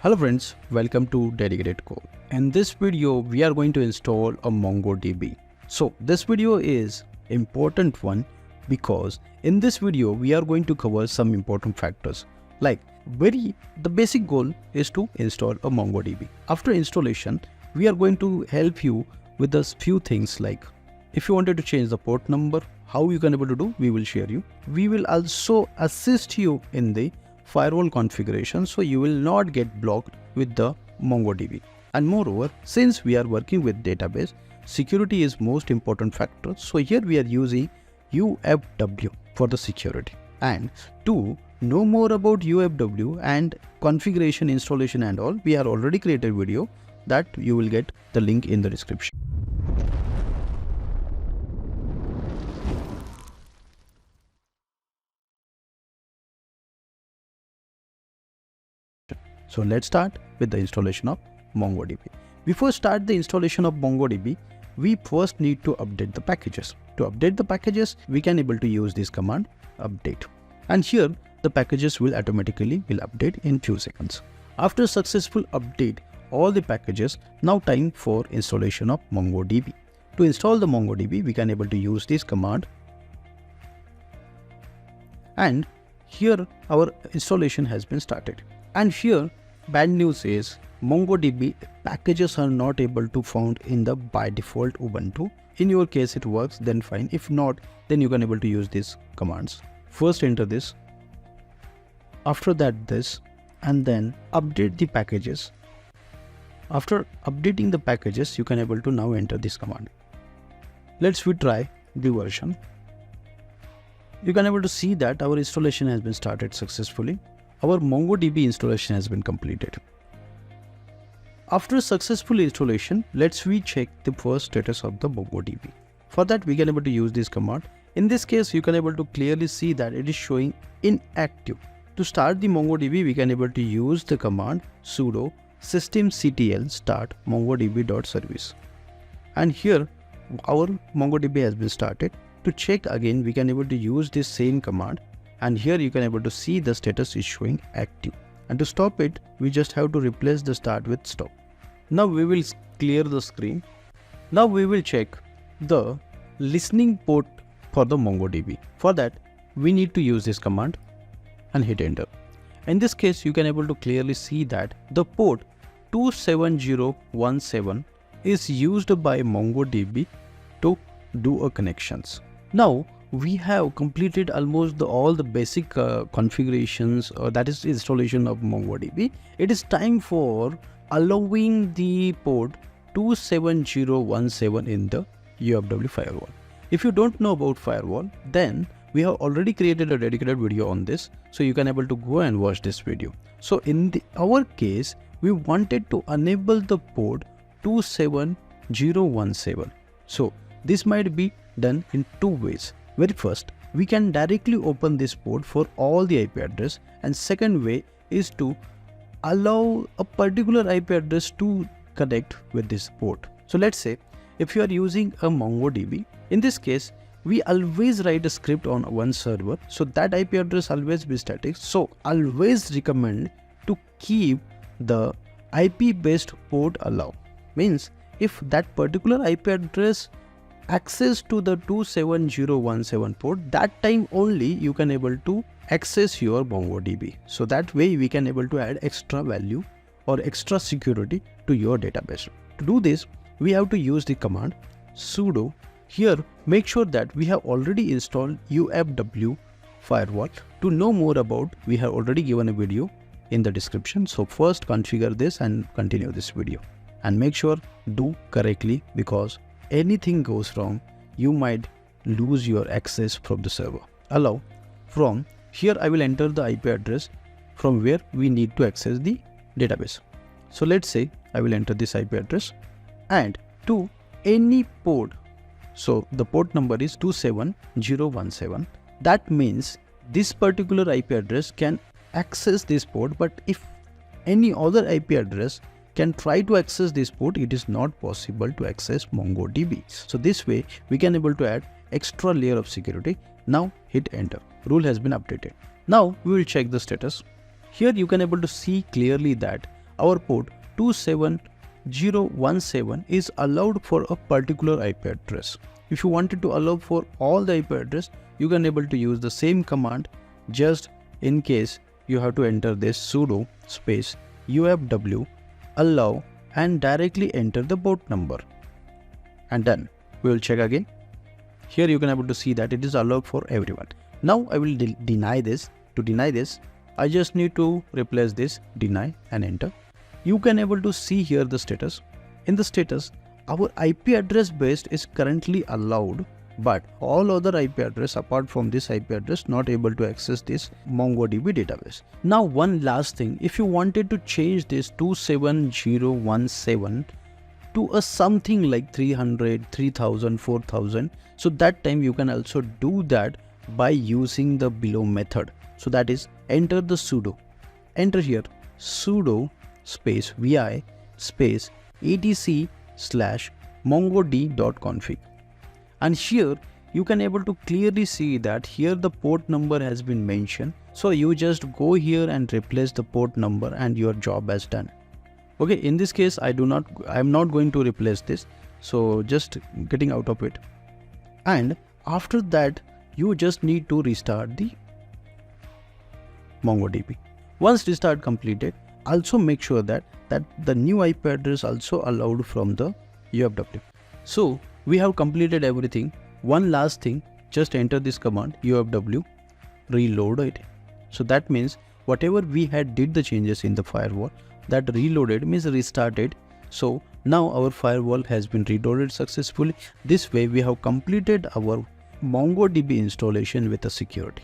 Hello friends, welcome to Dedicated Code. In this video, we are going to install a MongoDB. So this video is important one because in this video, we are going to cover some important factors. Like the basic goal is to install a MongoDB. After installation, we are going to help you with a few things like if you wanted to change the port number, how you can able to do, we will share you. We will also assist you in the firewall configuration so you will not get blocked with the MongoDB. And moreover, since we are working with database, security is most important factor. So here we are using UFW for the security. And to know more about UFW and configuration, installation and all, we are already created video that you will get the link in the description. So let's start with the installation of MongoDB. Before start the installation of MongoDB, we first need to update the packages. To update the packages, we can able to use this command update. And here the packages will automatically update in few seconds. After successful update all the packages, now time for installation of MongoDB. To install the MongoDB, we can able to use this command. And here our installation has been started. And here bad news is MongoDB packages are not able to found in the by default Ubuntu. In your case it works, then fine. If not, then you can able to use these commands. First enter this, after that this, and then update the packages. After updating the packages, you can able to now enter this command. Let's try the version. You can able to see that our installation has been started successfully. Our MongoDB installation has been completed. After successful installation, let's check the first status of the MongoDB. For that, we can able to use this command. In this case, you can able to clearly see that it is showing inactive. To start the MongoDB, we can able to use the command sudo systemctl start mongodb.service. And here our MongoDB has been started. To check again, we can able to use this same command. And here you can able to see the status is showing active. And to stop it, we just have to replace the start with stop. Now we will clear the screen. Now we will check the listening port for the MongoDB. For that, we need to use this command and hit enter. In this case, you can able to clearly see that the port 27017 is used by MongoDB to do a connections. Now we have completed almost all the basic configurations, that is installation of MongoDB. It is time for allowing the port 27017 in the UFW firewall. If you don't know about firewall, then we have already created a dedicated video on this, so you can able to go and watch this video. So in our case, we wanted to enable the port 27017. So this might be done in two ways. Very first, we can directly open this port for all the IP address, and second way is to allow a particular IP address to connect with this port. So let's say if you are using a MongoDB, in this case, we always write a script on one server, so that IP address always be static. So always recommend to keep the IP based port allow. Means if that particular IP address access to the 27017 port, that time only you can able to access your MongoDB. So that way we can able to add extra value or extra security to your database. To do this, we have to use the command sudo. Here make sure that we have already installed UFW firewall. To know more about, we have already given a video in the description. So first configure this and continue this video, and make sure do correctly, because anything goes wrong, you might lose your access from the server. Allow. From here I will enter the IP address from where we need to access the database. So let's say I will enter this IP address and to any port. So the port number is 27017. That means this particular IP address can access this port, but if any other IP address can try to access this port, it is not possible to access MongoDB. So this way we can able to add extra layer of security. Now hit enter. Rule has been updated. Now we will check the status. Here you can able to see clearly that our port 27017 is allowed for a particular IP address. If you wanted to allow for all the IP address, you can able to use the same command. Just in case, you have to enter this sudo space ufw allow and directly enter the port number, and done. We will check again. Here you can able to see that it is allowed for everyone. Now I will deny this. To deny this, I just need to replace this deny and enter. You can able to see here the status. In the status, our IP address based is currently allowed, but all other IP address apart from this IP address not able to access this MongoDB database. Now one last thing, if you wanted to change this 27017 to a something like 300, 3000, 4000, so that time you can also do that by using the below method. So that is, enter the sudo. Enter here sudo space vi space etc/mongodb.config. And here you can able to clearly see that here the port number has been mentioned. So you just go here and replace the port number and your job is done. Okay, in this case I am not going to replace this, so just getting out of it. And after that you just need to restart the MongoDB. Once restart completed, also make sure that the new IP address also allowed from the UFW. So we have completed everything. One last thing, just enter this command UFW reload it. So that means whatever we had did the changes in the firewall, that reloaded means restarted. So now our firewall has been reloaded successfully. This way we have completed our MongoDB installation with a security.